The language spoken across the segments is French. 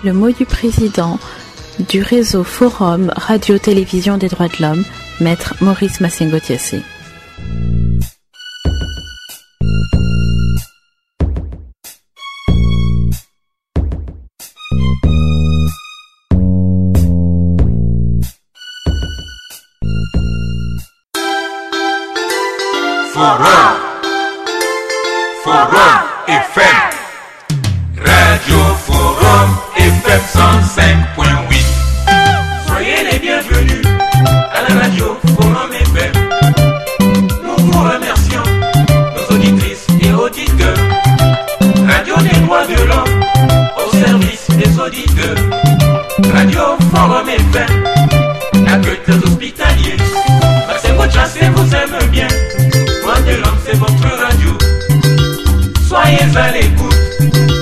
le mot du président du réseau Forum Radio-Télévision des droits de l'homme, Maître Maurice Massengo-Thiassé. Forum FM, Radio Forum FM 105.8. Soyez les bienvenus à la Radio Forum FM. Nous vous remercions, nos auditrices et auditeurs. Radio des droits de l'homme au service des auditeurs. Radio Forum FM, accueil des hospitaliers. Massengo-Thiassé vous aime bien. Droits de l'homme, c'est votre radio. Soyez à l'écoute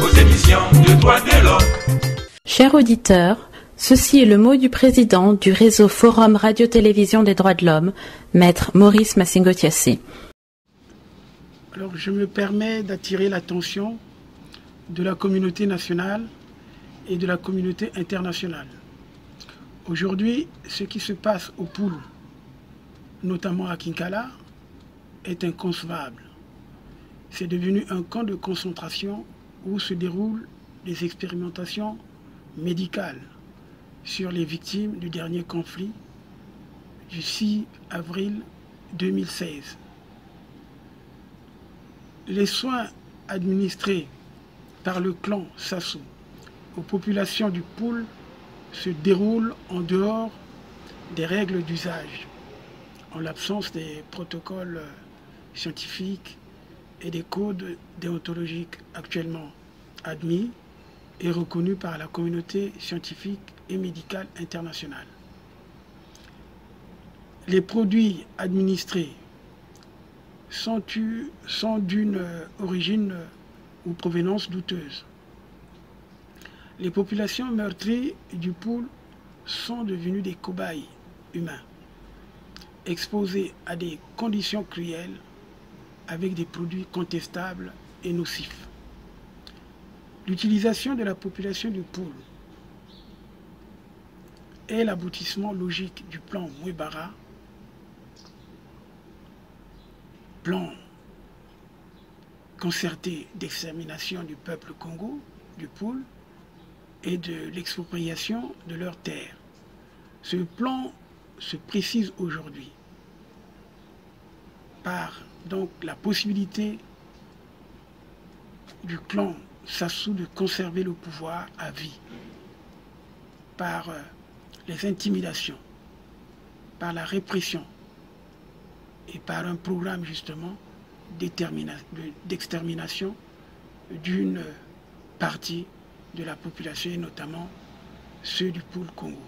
aux émissions de droits de l'homme. Chers auditeurs, ceci est le mot du président du réseau Forum Radio-Télévision des droits de l'homme, Maître Maurice Massengo-Thiassé. Alors, je me permets d'attirer l'attention de la communauté nationale et de la communauté internationale. Aujourd'hui, ce qui se passe au Poul, notamment à Kinkala, est inconcevable. C'est devenu un camp de concentration où se déroulent des expérimentations médicales sur les victimes du dernier conflit du 6 avril 2016. Les soins administrés par le clan Sassou aux populations du Poul se déroulent en dehors des règles d'usage, en l'absence des protocoles scientifiques et des codes déontologiques actuellement admis et reconnus par la communauté scientifique et médicale internationale. Les produits administrés sont d'une origine ou provenance douteuse. Les populations meurtries du Poul sont devenues des cobayes humains, exposés à des conditions cruelles avec des produits contestables et nocifs. L'utilisation de la population du Poul est l'aboutissement logique du plan Mouébara, plan concerté d'extermination du peuple Congo, du Poul, et de l'expropriation de leurs terres. Ce plan se précise aujourd'hui par donc la possibilité du clan Sassou de conserver le pouvoir à vie par les intimidations, par la répression et par un programme justement d'extermination d'une partie de la population et notamment ceux du Poul Congo.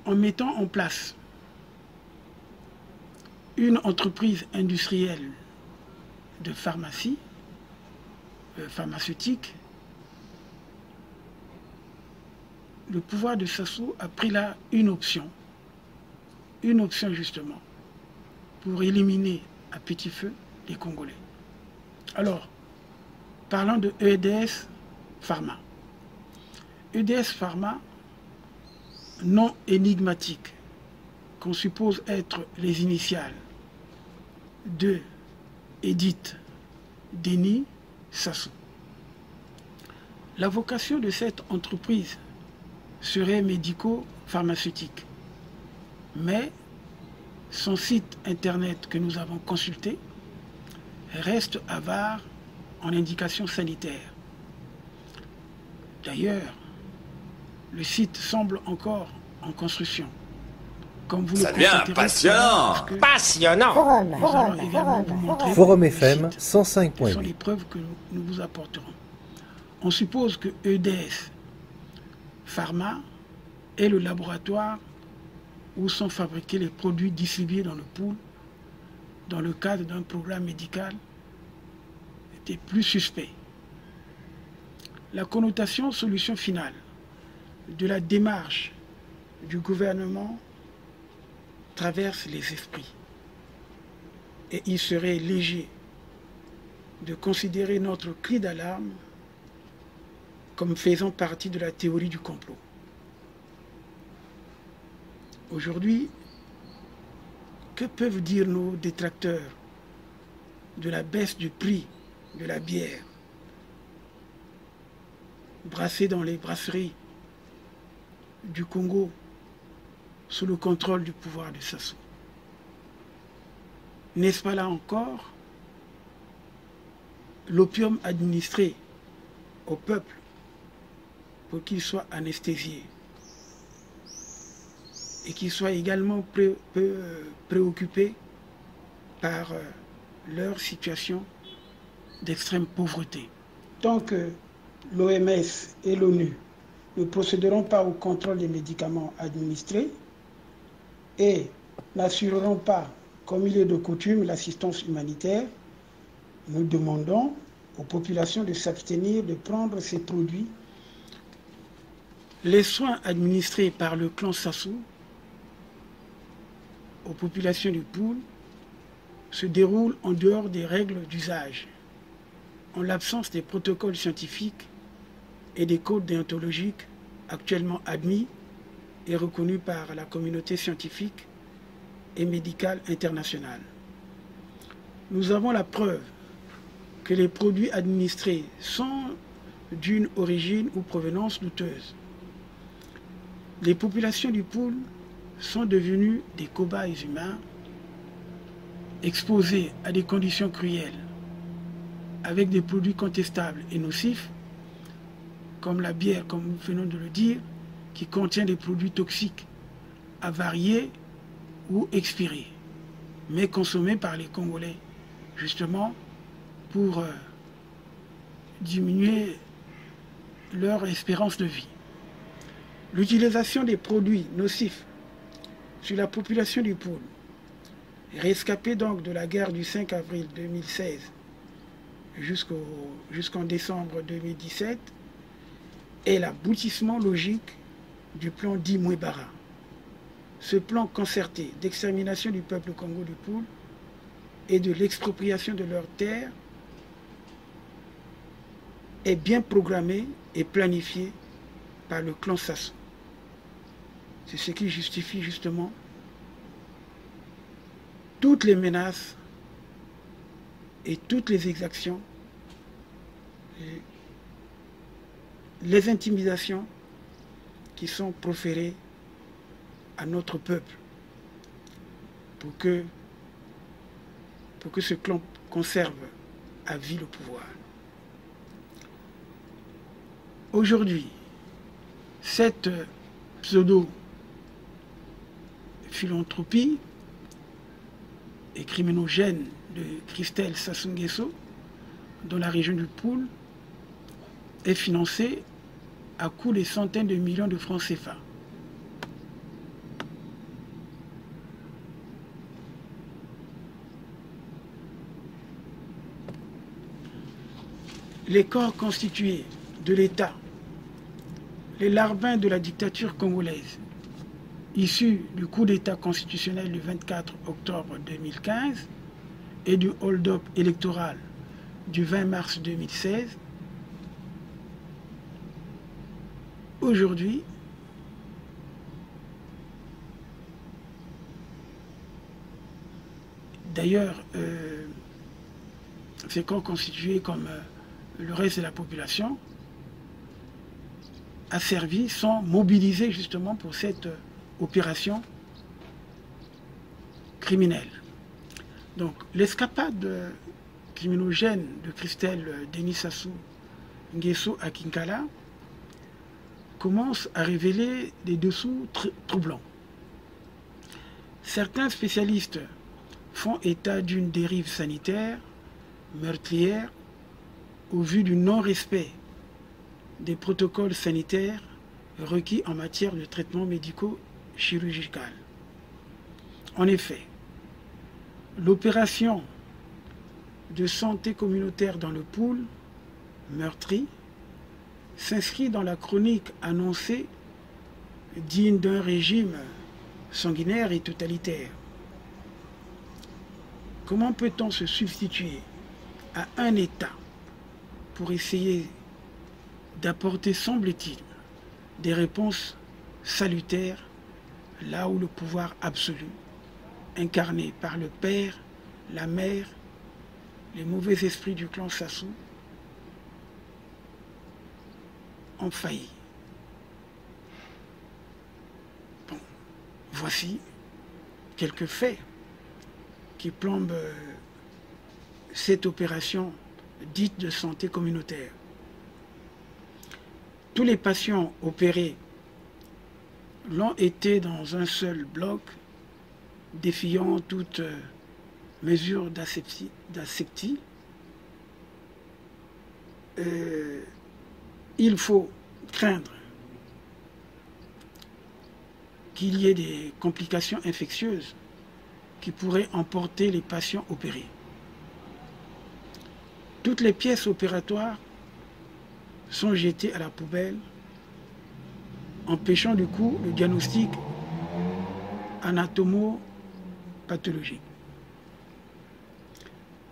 En mettant en place une entreprise industrielle de pharmacie, pharmaceutique, le pouvoir de Sassou a pris là une option justement pour éliminer à petit feu les Congolais. Alors, parlons de EDS Pharma. EDS Pharma, nom énigmatique, qu'on suppose être les initiales de Edith Denis Sassou. La vocation de cette entreprise serait médico-pharmaceutique, mais son site internet que nous avons consulté reste avare en indications sanitaires. D'ailleurs, le site semble encore en construction. Comme vous ça devient passionnant. Forum FM 105.8. Ce sont les preuves que nous vous apporterons. On suppose que EDS Pharma est le laboratoire où sont fabriqués les produits distribués dans le Poul dans le cadre d'un programme médical était plus suspect. La connotation solution finale de la démarche du gouvernement traverse les esprits. Et il serait léger de considérer notre cri d'alarme comme faisant partie de la théorie du complot. Aujourd'hui, que peuvent dire nos détracteurs de la baisse du prix de la bière brassée dans les brasseries du Congo sous le contrôle du pouvoir de Sassou? N'est-ce pas là encore l'opium administré au peuple pour qu'il soit anesthésié et qu'il soit également préoccupé par leur situation d'extrême pauvreté? Tant que l'OMS et l'ONU ne procéderont pas au contrôle des médicaments administrés et n'assureront pas, comme il est de coutume, l'assistance humanitaire, nous demandons aux populations de s'abstenir de prendre ces produits. Les soins administrés par le clan Sassou aux populations du Poul se déroulent en dehors des règles d'usage, en l'absence des protocoles scientifiques et des codes déontologiques actuellement admis et reconnus par la communauté scientifique et médicale internationale. Nous avons la preuve que les produits administrés sont d'une origine ou provenance douteuse. Les populations du Poul sont devenues des cobayes humains exposés à des conditions cruelles avec des produits contestables et nocifs comme la bière, comme nous venons de le dire, qui contient des produits toxiques avariés ou expirés, mais consommés par les Congolais, justement pour diminuer leur espérance de vie. L'utilisation des produits nocifs sur la population du Poul, rescapée donc de la guerre du 5 avril 2016 jusqu'en décembre 2017, est l'aboutissement logique du plan dit Mouébara. Ce plan concerté d'extermination du peuple Congo du Poul et de l'expropriation de leurs terres est bien programmé et planifié par le clan Sassou. C'est ce qui justifie justement toutes les menaces et toutes les exactions, les intimidations qui sont proférées à notre peuple pour que ce clan conserve à vie le pouvoir. Aujourd'hui, cette pseudo-philanthropie et criminogène de Christelle Sassou Nguesso dans la région du Poul est financée à coût de centaines de millions de francs CFA. Les corps constitués de l'État, les larbins de la dictature congolaise, issus du coup d'État constitutionnel du 24 octobre 2015 et du hold-up électoral du 20 mars 2016, aujourd'hui, d'ailleurs, ces corps constitués comme le reste de la population asservis sont mobilisés justement pour cette opération criminelle. Donc l'escapade criminogène de Christelle Denis Sassou Nguesso à Kinkala commence à révéler des dessous troublants. Certains spécialistes font état d'une dérive sanitaire meurtrière au vu du non-respect des protocoles sanitaires requis en matière de traitement médico-chirurgical. En effet, l'opération de santé communautaire dans le Poul, meurtri, s'inscrit dans la chronique annoncée digne d'un régime sanguinaire et totalitaire. Comment peut-on se substituer à un État pour essayer d'apporter, semble-t-il, des réponses salutaires là où le pouvoir absolu, incarné par le père, la mère, les mauvais esprits du clan Sassou, ont failli. Bon, voici quelques faits qui plombent cette opération dite de santé communautaire. Tous les patients opérés l'ont été dans un seul bloc, défiant toute mesure d'aseptie. Il faut craindre qu'il y ait des complications infectieuses qui pourraient emporter les patients opérés. Toutes les pièces opératoires sont jetées à la poubelle, empêchant du coup le diagnostic anatomo-pathologique.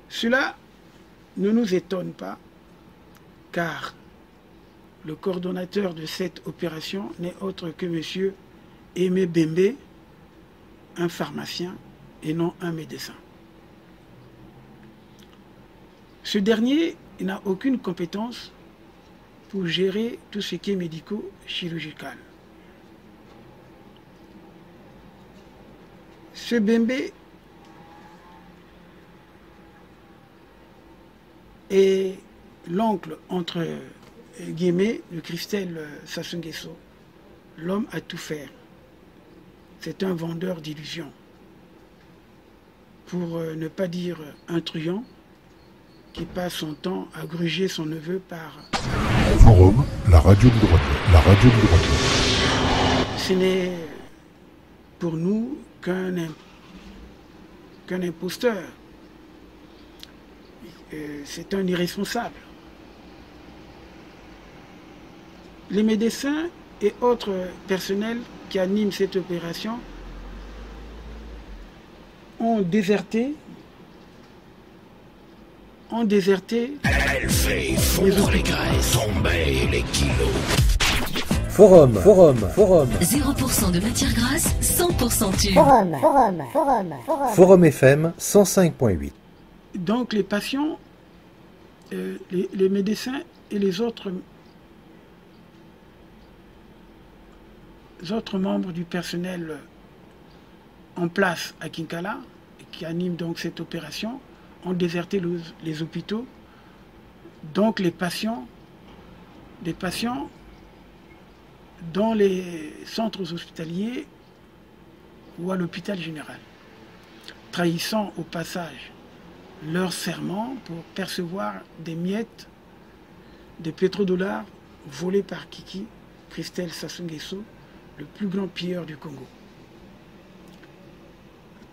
Cela ne nous étonne pas, car le coordonnateur de cette opération n'est autre que M. Aimé Bembe, un pharmacien et non un médecin. Ce dernier n'a aucune compétence pour gérer tout ce qui est médico-chirurgical. Ce Bembe est l'oncle, entre guillemets, de Christelle Sassou Nguesso, l'homme à tout faire. C'est un vendeur d'illusions. Pour ne pas dire un truand qui passe son temps à gruger son neveu par... Forum, la radio du droit. La radio du droit. Ce n'est pour nous qu'un imposteur. C'est un irresponsable. Les médecins et autres personnels qui animent cette opération ont déserté Elle fait fondre les graisses, tomber les kilos. Forum. 0% de matière grasse, 100% tube. Forum FM 105.8. Donc les patients, les médecins et les autres membres du personnel en place à Kinkala, qui animent donc cette opération, ont déserté les hôpitaux. Donc les patients dans les centres hospitaliers ou à l'hôpital général, trahissant au passage leur serment pour percevoir des miettes de pétrodollars volés par Kiki, Christelle Sassou Nguesso, le plus grand pilleur du Congo.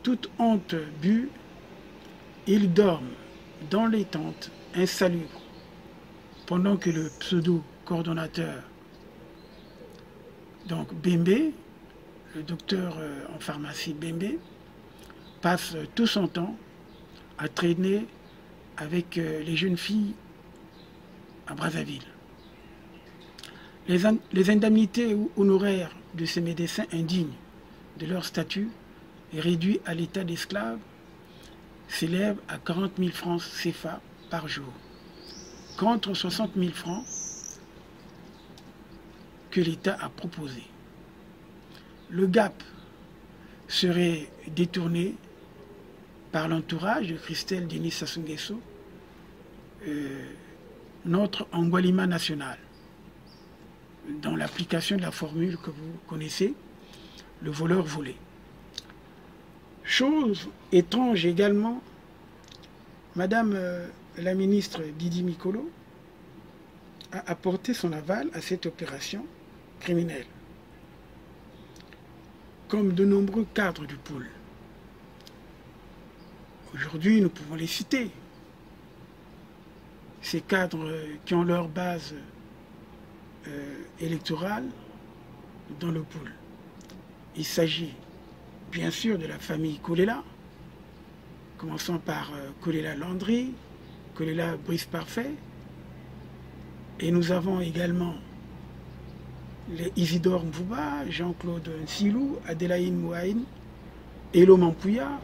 Toute honte bue, ils dorment dans les tentes insalubres pendant que le pseudo-coordonnateur, donc Bembe, le docteur en pharmacie Bembe, passe tout son temps à traîner avec les jeunes filles à Brazzaville. Les indemnités honoraires de ces médecins indignes de leur statut et réduits à l'état d'esclaves s'élèvent à 40 000 francs CFA par jour, contre 60 000 francs que l'État a proposé. Le gap serait détourné par l'entourage de Christelle Denis Sassou Nguesso, notre Angwalima national, dans l'application de la formule que vous connaissez, le voleur volé. Chose étrange également, Madame la ministre Didi Mikolo a apporté son aval à cette opération criminelle, comme de nombreux cadres du pôle. Aujourd'hui, nous pouvons les citer. Ces cadres qui ont leur base électorale dans le pôle. Il s'agit bien sûr de la famille Kolela, commençant par Kolela Landry, Kolela Brice Parfait, Et nous avons également les Isidore Mbouba, Jean-Claude Nsilou, Adélaïde Mouaïn, Elo Mampouya,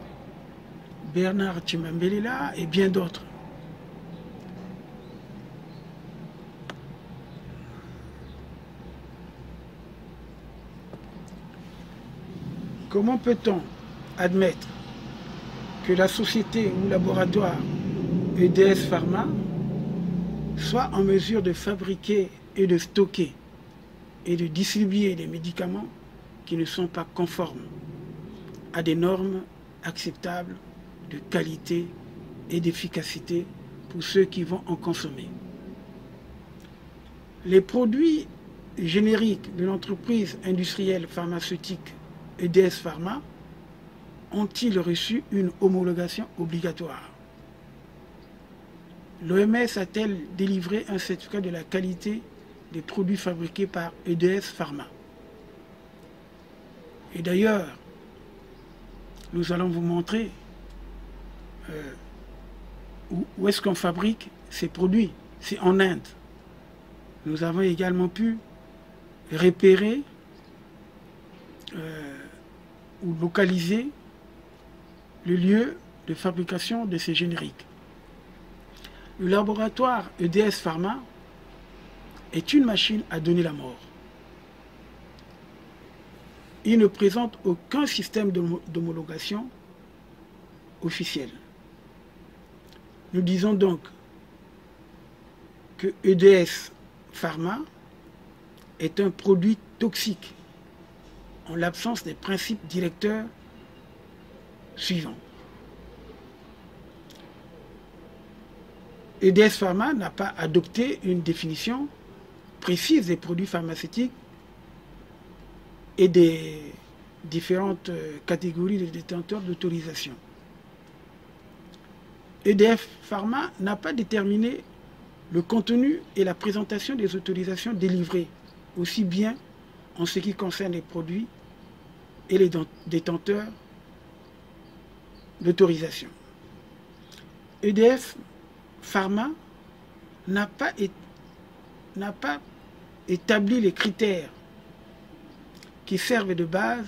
Bernard Chimambelela et bien d'autres. Comment peut-on admettre que la société ou laboratoire EDS Pharma soit en mesure de fabriquer et de stocker et de distribuer des médicaments qui ne sont pas conformes à des normes acceptables de qualité et d'efficacité pour ceux qui vont en consommer? Les produits génériques de l'entreprise industrielle pharmaceutique EDS Pharma ont-ils reçu une homologation obligatoire? L'OMS a-t-elle délivré un certificat de la qualité des produits fabriqués par EDS Pharma? Et d'ailleurs, nous allons vous montrer où est-ce qu'on fabrique ces produits. C'est en Inde. Nous avons également pu repérer ou localiser le lieu de fabrication de ces génériques. Le laboratoire EDS Pharma est une machine à donner la mort. Il ne présente aucun système d'homologation officiel. Nous disons donc que EDS Pharma est un produit toxique en l'absence des principes directeurs suivants. EDS Pharma n'a pas adopté une définition précise des produits pharmaceutiques et des différentes catégories de détenteurs d'autorisation. EDS Pharma n'a pas déterminé le contenu et la présentation des autorisations délivrées, aussi bien en ce qui concerne les produits et les détenteurs d'autorisation. EDS Pharma n'a pas établi les critères qui servent de base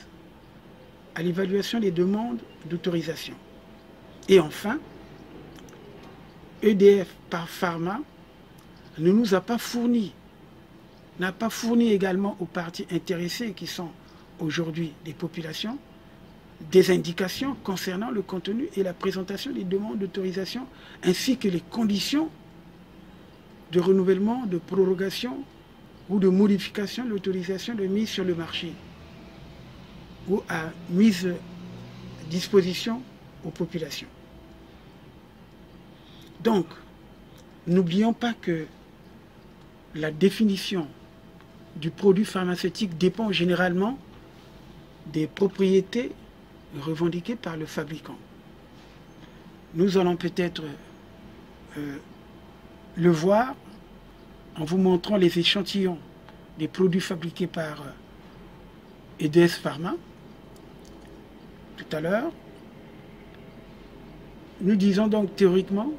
à l'évaluation des demandes d'autorisation. Et enfin, EDS Pharma ne nous a pas fourni, n'a pas fourni également aux parties intéressées qui sont aujourd'hui des populations, des indications concernant le contenu et la présentation des demandes d'autorisation ainsi que les conditions de renouvellement, de prorogation ou de modification de l'autorisation de mise sur le marché ou à mise à disposition aux populations. Donc, n'oublions pas que la définition du produit pharmaceutique dépend généralement des propriétés revendiquées par le fabricant. Nous allons peut-être le voir en vous montrant les échantillons des produits fabriqués par EDS Pharma. Tout à l'heure, nous disons donc théoriquement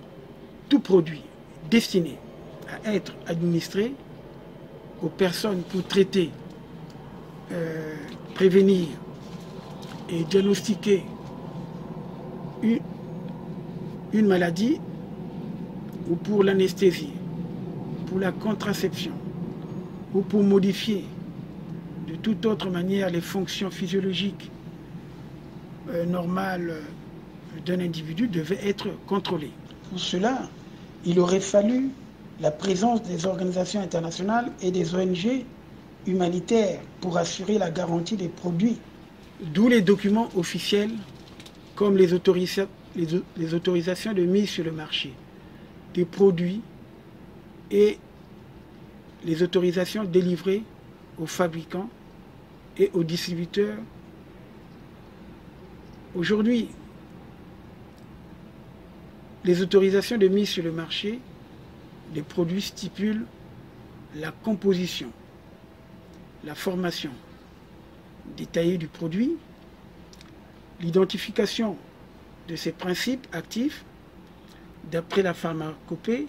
tout produit destiné à être administré aux personnes pour traiter, prévenir et diagnostiquer une maladie ou pour l'anesthésie, pour la contraception ou pour modifier de toute autre manière les fonctions physiologiques normales d'un individu devait être contrôlé. Pour cela, il aurait fallu la présence des organisations internationales et des ONG humanitaires pour assurer la garantie des produits. D'où les documents officiels comme les autorisations de mise sur le marché des produits et les autorisations délivrées aux fabricants et aux distributeurs. Aujourd'hui, les autorisations de mise sur le marché des produits stipulent la composition, la formation détaillée du produit, l'identification de ses principes actifs d'après la pharmacopée,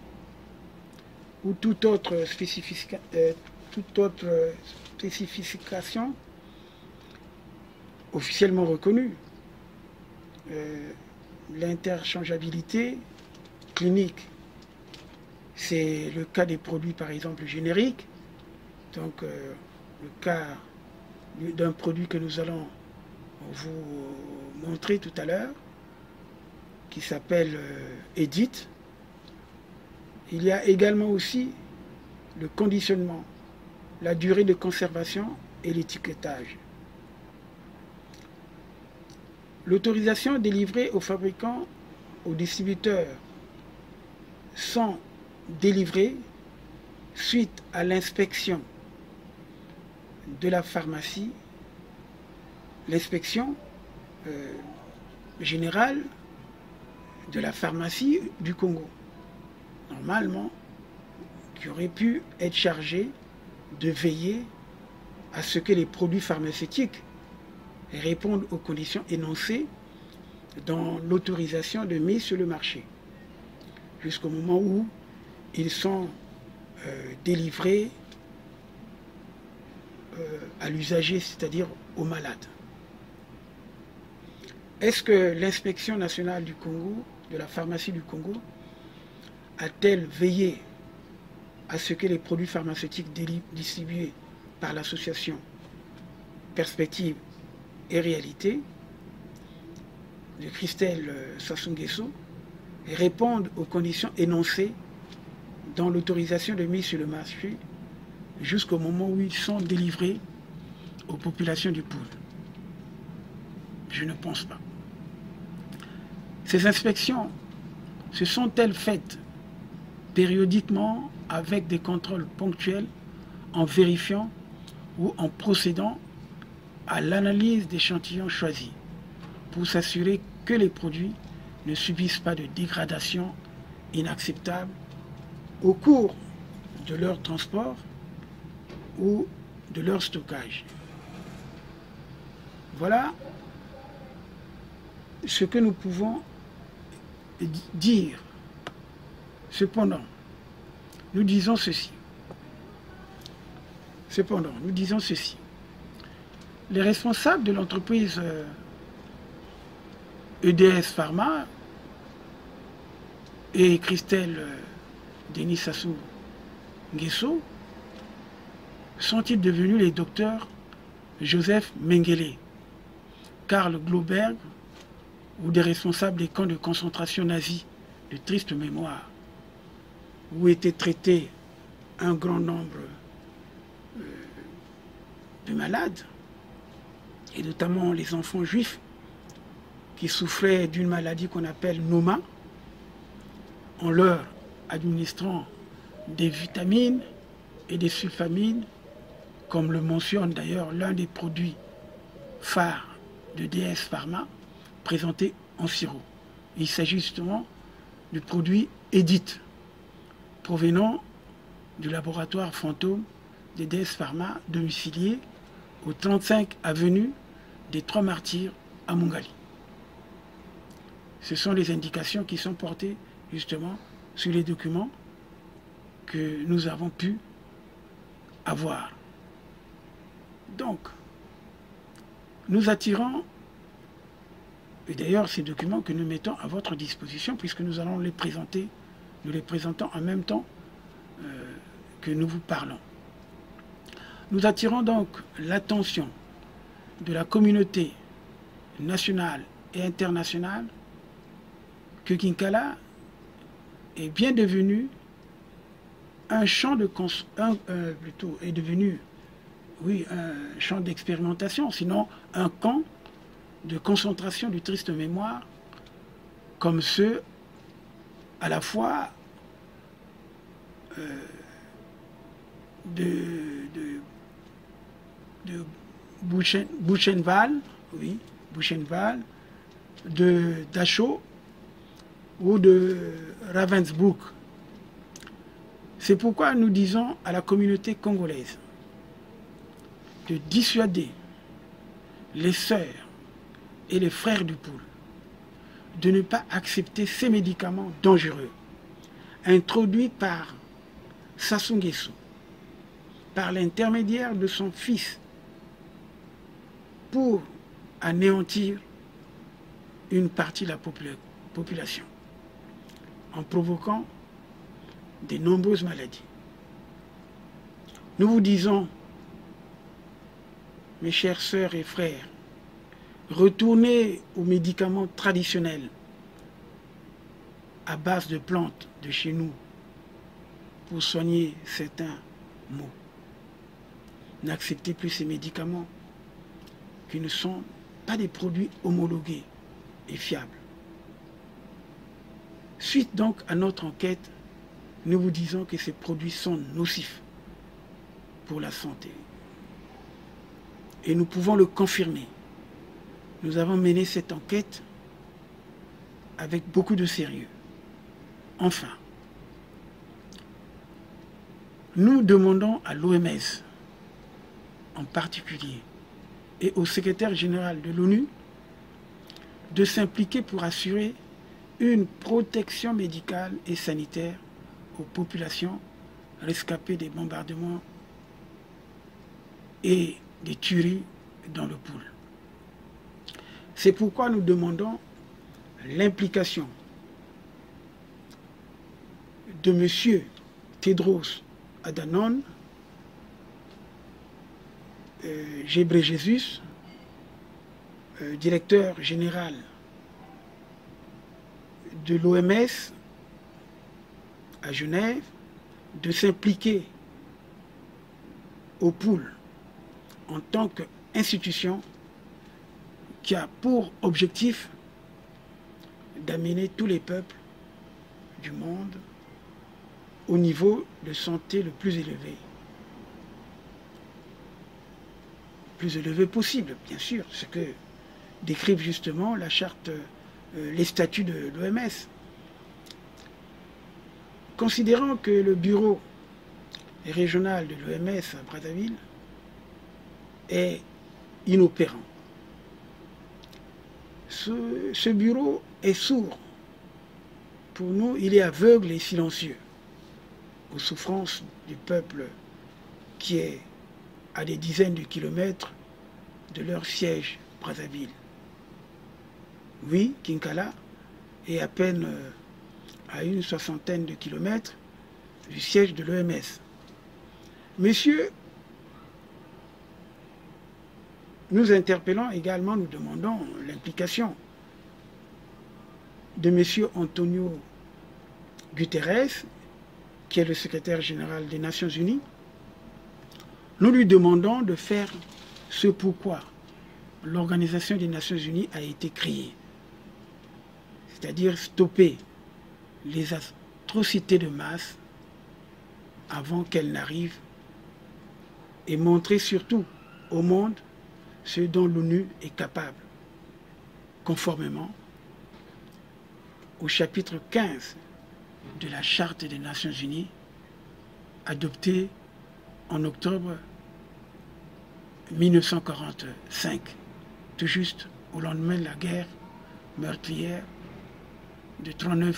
ou toute autre spécification officiellement reconnue. L'interchangeabilité clinique, c'est le cas des produits par exemple génériques. Donc le cas d'un produit que nous allons vous montrer tout à l'heure, qui s'appelle Edit. Il y a également aussi le conditionnement, la durée de conservation et l'étiquetage. L'autorisation délivrée aux fabricants, aux distributeurs, sont délivrées suite à l'inspection de la pharmacie, l'inspection générale de la pharmacie du Congo, normalement, qui aurait pu être chargée de veiller à ce que les produits pharmaceutiques répondent aux conditions énoncées dans l'autorisation de mise sur le marché, jusqu'au moment où ils sont délivrés à l'usager, c'est-à-dire aux malades. Est-ce que l'inspection nationale du Congo, de la pharmacie du Congo, a-t-elle veillé à ce que les produits pharmaceutiques distribués par l'association Perspective et Réalité de Christelle Sassou Nguesso répondent aux conditions énoncées dans l'autorisation de mise sur le marché jusqu'au moment où ils sont délivrés aux populations du pôle? Je ne pense pas. Ces inspections se sont-elles faites périodiquement avec des contrôles ponctuels en vérifiant ou en procédant à l'analyse d'échantillons choisis pour s'assurer que les produits ne subissent pas de dégradation inacceptable au cours de leur transport ou de leur stockage? Voilà ce que nous pouvons dire. Cependant, nous disons ceci. Les responsables de l'entreprise EDS Pharma et Christelle Denis Sassou Nguesso sont-ils devenus les docteurs Joseph Mengele, Karl Glauberg ou des responsables des camps de concentration nazis de triste mémoire, où étaient traités un grand nombre de malades, et notamment les enfants juifs qui souffraient d'une maladie qu'on appelle Noma, en leur administrant des vitamines et des sulfamines, comme le mentionne d'ailleurs l'un des produits phares de DS Pharma, présenté en sirop. Il s'agit justement du produit Edit, provenant du laboratoire fantôme de DS Pharma, domicilié au 35 avenue des Trois Martyrs à Mongali. Ce sont les indications qui sont portées justement sur les documents que nous avons pu avoir. Donc, nous attirons, et d'ailleurs ces documents que nous mettons à votre disposition, puisque nous allons les présenter, nous les présentons en même temps que nous vous parlons. Nous attirons donc l'attention de la communauté nationale et internationale que Kinkala est bien devenu un champ de un champ d'expérimentation, sinon un camp de concentration du triste mémoire, comme ceux à la fois de Buchenwald, de Dachau ou de Ravensbrück. C'est pourquoi nous disons à la communauté congolaise de dissuader les sœurs et les frères du pôle de ne pas accepter ces médicaments dangereux introduits par Sassou Nguesso, par l'intermédiaire de son fils, pour anéantir une partie de la population, en provoquant de nombreuses maladies. Nous vous disons, mes chères sœurs et frères, retournez aux médicaments traditionnels à base de plantes de chez nous pour soigner certains maux. N'acceptez plus ces médicaments qui ne sont pas des produits homologués et fiables. Suite donc à notre enquête, nous vous disons que ces produits sont nocifs pour la santé. Et nous pouvons le confirmer. Nous avons mené cette enquête avec beaucoup de sérieux. Enfin, nous demandons à l'OMS en particulier et au secrétaire général de l'ONU de s'impliquer pour assurer une protection médicale et sanitaire aux populations rescapées des bombardements et des tueries dans le Pool. C'est pourquoi nous demandons l'implication de M. Tedros Adhanom Ghebreyesus, directeur général de l'OMS à Genève, de s'impliquer au Pool en tant qu'institution qui a pour objectif d'amener tous les peuples du monde au niveau de santé le plus élevé possible, bien sûr, ce que décrivent justement la charte, les statuts de l'OMS. Considérant que le bureau régional de l'OMS à Brazzaville est inopérant, ce bureau est sourd. Pour nous, il est aveugle et silencieux aux souffrances du peuple qui est à des dizaines de kilomètres de leur siège, Brazzaville. Oui, Kinkala est à peine à une soixantaine de kilomètres du siège de l'OMS. Messieurs, nous interpellons également, nous demandons l'implication de M. Antonio Guterres, qui est le secrétaire général des Nations Unies. Nous lui demandons de faire ce pourquoi l'Organisation des Nations Unies a été créée, c'est-à-dire stopper les atrocités de masse avant qu'elles n'arrivent et montrer surtout au monde ce dont l'ONU est capable, conformément au chapitre 15 de la Charte des Nations Unies, adoptée en octobre 1945, tout juste au lendemain de la guerre meurtrière de 39-45.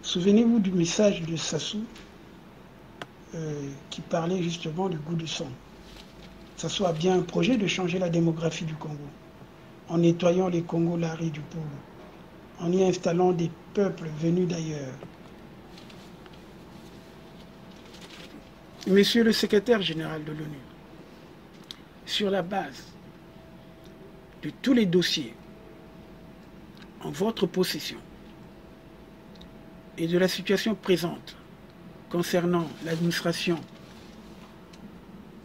Souvenez-vous du message de Sassou qui parlait justement du goût du sang. Sassou a bien un projet de changer la démographie du Congo, en nettoyant les Congolais du Pool, en y installant des peuples venus d'ailleurs. Monsieur le secrétaire général de l'ONU, sur la base de tous les dossiers en votre possession et de la situation présente concernant l'administration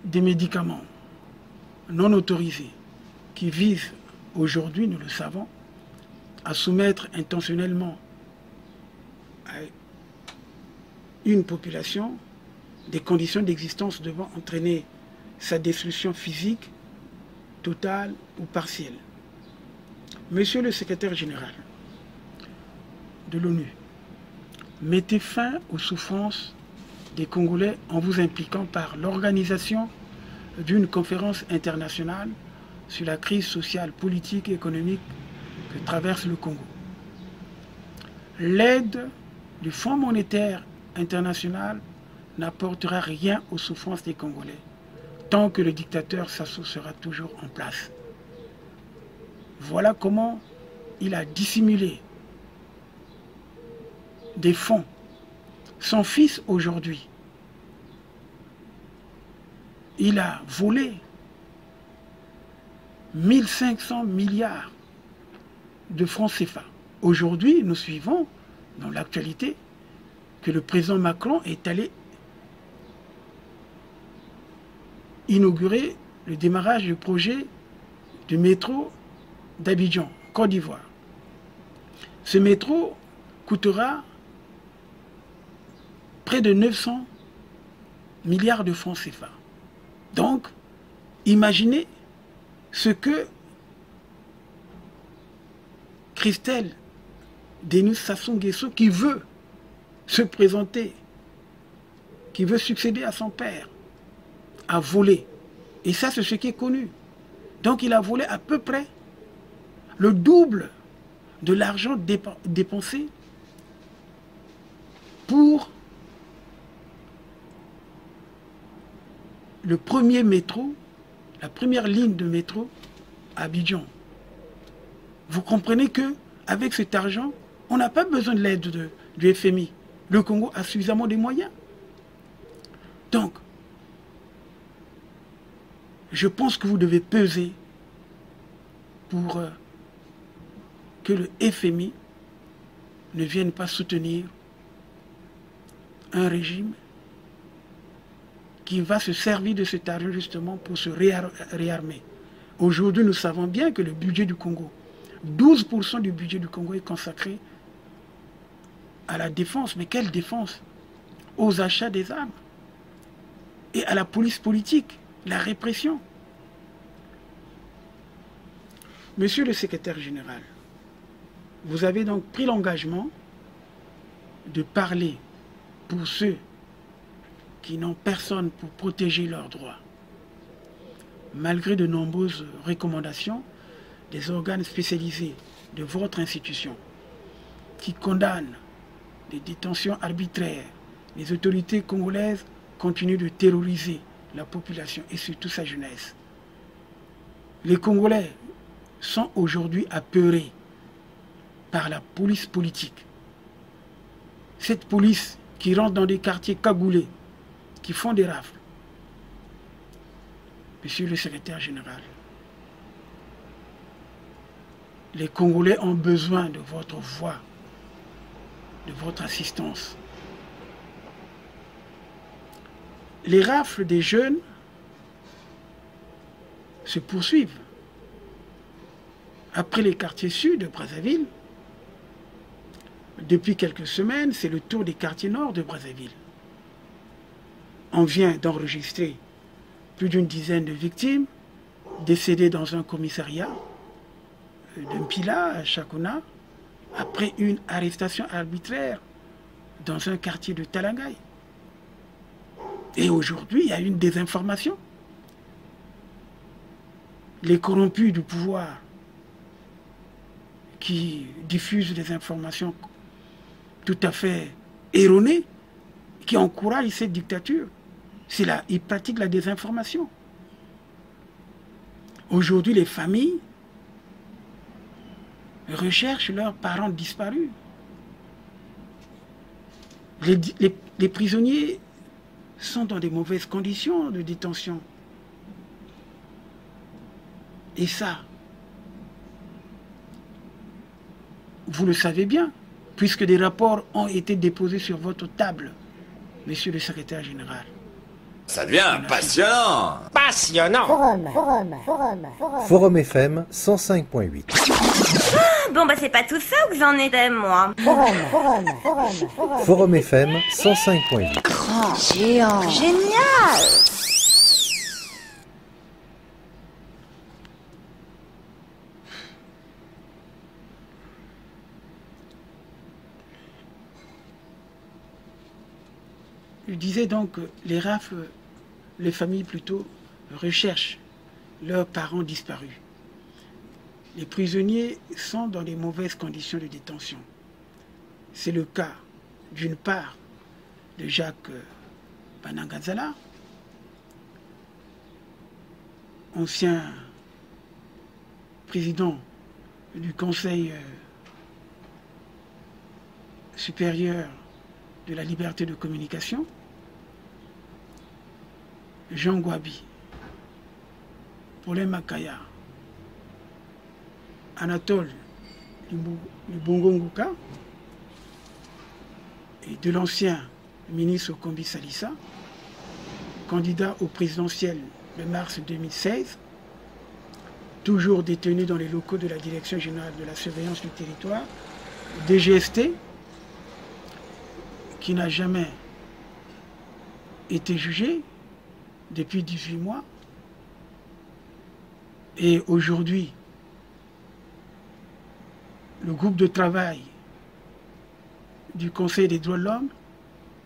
des médicaments non autorisés qui visent aujourd'hui, nous le savons, à soumettre intentionnellement à une population des conditions d'existence devant entraîner sa destruction physique, totale ou partielle. Monsieur le secrétaire général de l'ONU, mettez fin aux souffrances des Congolais en vous impliquant par l'organisation d'une conférence internationale sur la crise sociale, politique et économique que traverse le Congo. L'aide du Fonds monétaire internationale n'apportera rien aux souffrances des Congolais tant que le dictateur Sassou sera toujours en place. Voilà comment il a dissimulé des fonds. Son fils aujourd'hui, il a volé 1500 milliards de francs CFA. Aujourd'hui, nous suivons dans l'actualité que le président Macron est allé inaugurer le démarrage du projet du métro d'Abidjan, Côte d'Ivoire. Ce métro coûtera près de 900 milliards de francs CFA. Donc, imaginez ce que Christelle Denis Sassou Nguesso, qui veut se présenter, qui veut succéder à son père, a volé. Et ça, c'est ce qui est connu. Donc, il a volé à peu près le double de l'argent dépensé pour le premier métro, la première ligne de métro à Abidjan. Vous comprenez que avec cet argent, on n'a pas besoin de l'aide du FMI. Le Congo a suffisamment de moyens. Donc, je pense que vous devez peser pour que le FMI ne vienne pas soutenir un régime qui va se servir de cet argent justement pour se réarmer. Aujourd'hui, nous savons bien que le budget du Congo, 12% du budget du Congo est consacré à la défense. Mais quelle défense? Aux achats des armes et à la police politique, la répression. Monsieur le secrétaire général, vous avez donc pris l'engagement de parler pour ceux qui n'ont personne pour protéger leurs droits. Malgré de nombreuses recommandations des organes spécialisés de votre institution qui condamnent les détentions arbitraires, les autorités congolaises continuent de terroriser la population et surtout sa jeunesse. Les Congolais sont aujourd'hui apeurés par la police politique. Cette police qui rentre dans des quartiers cagoulés, qui font des rafles. Monsieur le secrétaire général, les Congolais ont besoin de votre voix, de votre assistance. Les rafles des jeunes se poursuivent. Après les quartiers sud de Brazzaville, depuis quelques semaines, c'est le tour des quartiers nord de Brazzaville. On vient d'enregistrer plus d'une dizaine de victimes décédées dans un commissariat de Mpila à Chakona, après une arrestation arbitraire dans un quartier de Talangay. Et aujourd'hui, il y a une désinformation. Les corrompus du pouvoir qui diffusent des informations tout à fait erronées, qui encouragent cette dictature. Ils pratiquent la désinformation. Aujourd'hui, les familles recherchent leurs parents disparus. Les prisonniers sont dans des mauvaises conditions de détention. Et ça, vous le savez bien, puisque des rapports ont été déposés sur votre table, monsieur le secrétaire général. Ça devient passionnant. Passionnant. Forum FM 105.8. Bon, bah c'est pas tout ça que j'en étais, moi. Forum FM 105.8. Grand, géant, génial. Je disais donc que les rafles, les familles plutôt, recherchent leurs parents disparus. Les prisonniers sont dans des mauvaises conditions de détention. C'est le cas, d'une part, de Jacques Banangazala, ancien président du Conseil supérieur de la liberté de communication, Jean Gwabi, Paulin Makaya, Anatole Lubongo-Nguka et de l'ancien ministre Kombi Salissa, candidat au présidentiel de mars 2016, toujours détenu dans les locaux de la Direction générale de la surveillance du territoire, DGST, qui n'a jamais été jugé depuis 18 mois. Et aujourd'hui, le groupe de travail du Conseil des droits de l'homme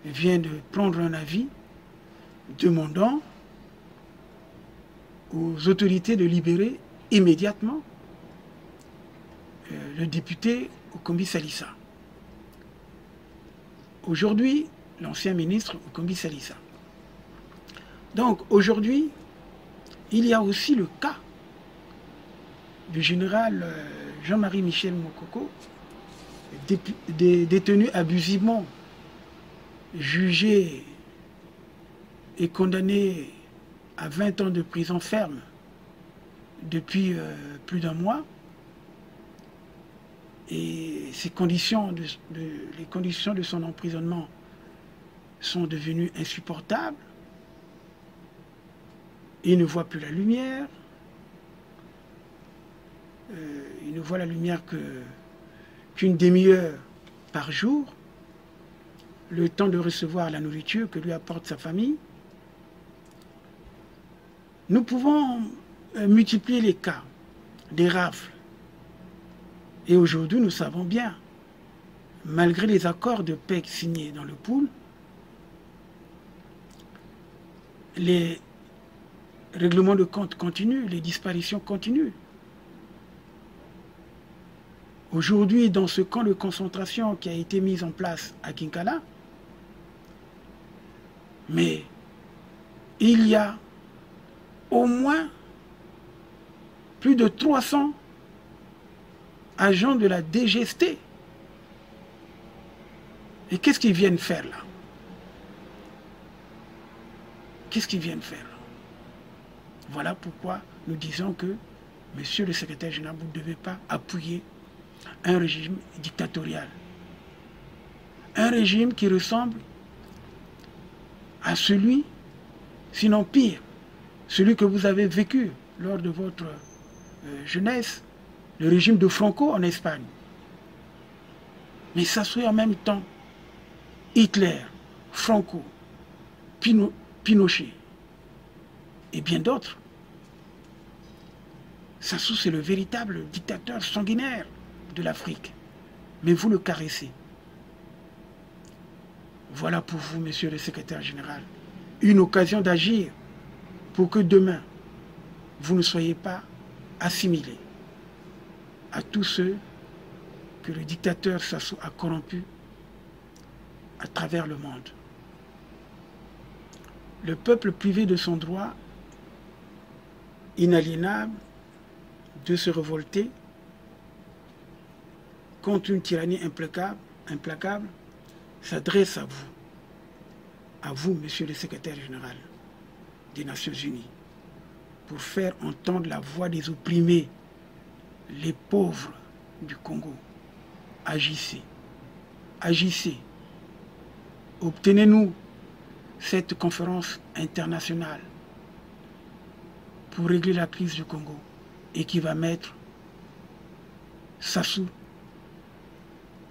vient de prendre un avis demandant aux autorités de libérer immédiatement le député Kombi Salissa. Aujourd'hui, l'ancien ministre Kombi Salissa. Donc aujourd'hui, il y a aussi le cas du général Jean-Marie Michel Mokoko, détenu abusivement, jugé et condamné à 20 ans de prison ferme depuis plus d'un mois. Et les conditions de son emprisonnement sont devenues insupportables. Il ne voit plus la lumière. Il ne voit la lumière qu'une demi-heure par jour, le temps de recevoir la nourriture que lui apporte sa famille. Nous pouvons multiplier les cas des rafles. Et aujourd'hui, nous savons bien, malgré les accords de paix signés dans le pool, les règlements de compte continuent, les disparitions continuent. Aujourd'hui, dans ce camp de concentration qui a été mis en place à Kinkala, mais il y a au moins plus de 300 agents de la DGST. Et qu'est-ce qu'ils viennent faire là? Qu'est-ce qu'ils viennent faire là? Voilà pourquoi nous disons que, monsieur le secrétaire général, vous ne devez pas appuyer un régime dictatorial. Un régime qui ressemble à celui, sinon pire, celui que vous avez vécu lors de votre jeunesse, le régime de Franco en Espagne. Mais ça soit en même temps Hitler, Franco, Pinochet et bien d'autres. Sassou, c'est le véritable dictateur sanguinaire de l'Afrique. Mais vous le caressez. Voilà pour vous, monsieur le secrétaire général, une occasion d'agir pour que demain, vous ne soyez pas assimilés à tous ceux que le dictateur Sassou a corrompus à travers le monde. Le peuple privé de son droit inaliénable de se révolter contre une tyrannie implacable, s'adresse à vous, monsieur le secrétaire général des Nations Unies, pour faire entendre la voix des opprimés, les pauvres du Congo. Agissez, agissez. Obtenez-nous cette conférence internationale pour régler la crise du Congo et qui va mettre Sassou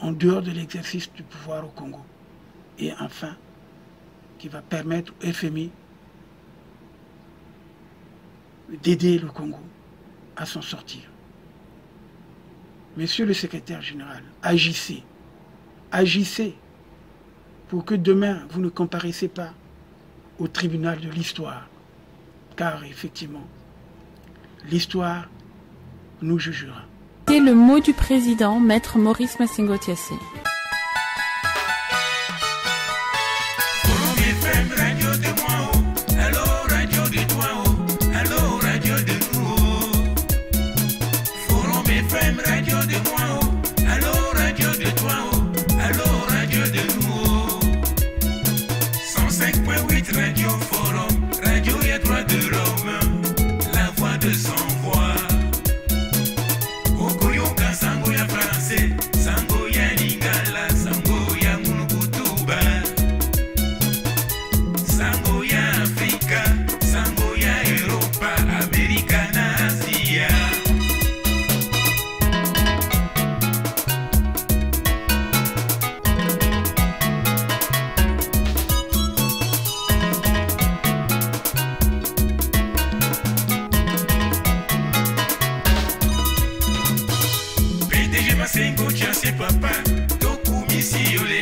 en dehors de l'exercice du pouvoir au Congo. Et enfin, qui va permettre au FMI d'aider le Congo à s'en sortir. Monsieur le secrétaire général, agissez. Agissez pour que demain, vous ne comparaissiez pas au tribunal de l'histoire. Car effectivement, l'histoire nous jugera. C'est le mot du président, Maître Maurice Massingo Thiassé. masengo tiase papa tokumisi yole